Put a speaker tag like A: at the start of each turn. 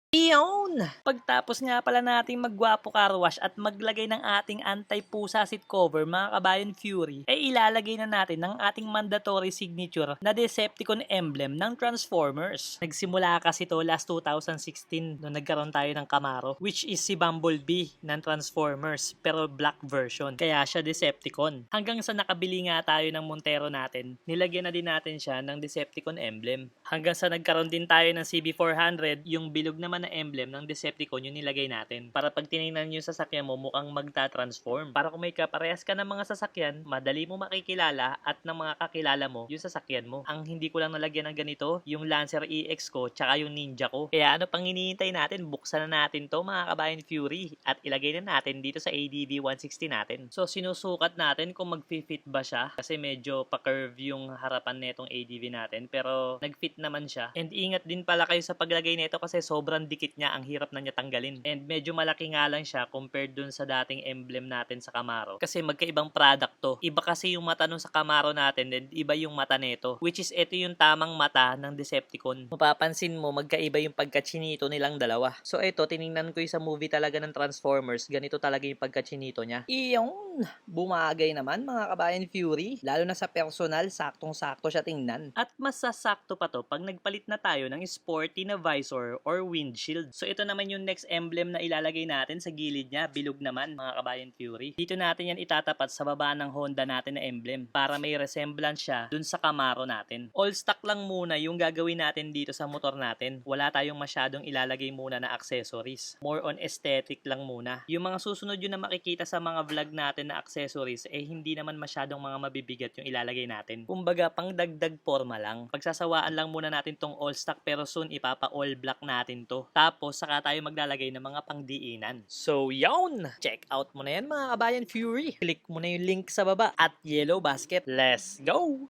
A: Iyon! Pagtapos nga pala nating magwapo car wash at maglagay ng ating anti-pusa seat cover mga kabayan Fury, ay ilalagay na natin ng ating mandatory signature na Decepticon emblem ng Transformers. Nagsimula kasi to last 2016 nung nagkaroon tayo ng Camaro, which is si Bumblebee ng Transformers pero black version. Kaya siya Decepticon. Hanggang sa nakabili nga tayo ng Montero natin, nilagyan na din natin siya ng Decepticon emblem. Hanggang sa nagkaroon din tayo ng CB400, yung bilog naman na emblem ng Decepticon yung nilagay natin. Para pag tinignan yung sasakyan mo, mukhang magta-transform. Para kung may kaparehas ka ng mga sasakyan, madali mo makikilala at ng mga kakilala mo yung sasakyan mo. Ang hindi ko lang nalagyan ng ganito, yung Lancer EX ko, tsaka yung Ninja ko. Kaya ano pang hinihintay natin? Buksan na natin to mga kabayan Fury at ilagay na natin dito sa ADV 160 natin. So sinusukat natin kung mag-fit ba siya kasi medyo pa-curve yung harapan netong ADV natin pero nag-fit naman siya. And ingat din pala kayo sa paglagay nito kasi sobrang dikit niya, ang hirap na niya tanggalin. And medyo malaki nga lang siya compared dun sa dating emblem natin sa Camaro. Kasi magkaibang product to. Iba kasi yung mata nun sa Camaro natin and iba yung mata nito. Which is ito yung tamang mata ng Decepticon. Mapapansin mo, magkaiba yung pagkachinito nilang dalawa. So ito, tiningnan ko yung sa movie talaga ng Transformers. Ganito talaga yung pagkachinito niya. Iyon! Bumagay naman mga kabayan Fury. Lalo na sa personal, saktong-sakto siya tingnan. At mas sasakto pa to pag nagpalit na tayo ng sporty na visor or windshield. So ito naman yung next emblem na ilalagay natin sa gilid niya. Bilog naman mga kabayan Fury. Dito natin yan itatapat sa baba ng Honda natin na emblem para may resemblance siya dun sa Camaro natin. All stock lang muna yung gagawin natin dito sa motor natin. Wala tayong masyadong ilalagay muna na accessories. More on aesthetic lang muna. Yung mga susunod yun na makikita sa mga vlog natin na accessories hindi naman masyadong mga mabibigat yung ilalagay natin. Kumbaga pang dagdag forma lang. Pagsasawaan lang muna natin tong all stock pero soon ipapa all black natin to. Tapos saka tayo maglalagay ng mga pangdiinan. So yun! Check out mo na yan mga kabayan Fury. Click mo na yung link sa baba at Yellow Basket. Let's go!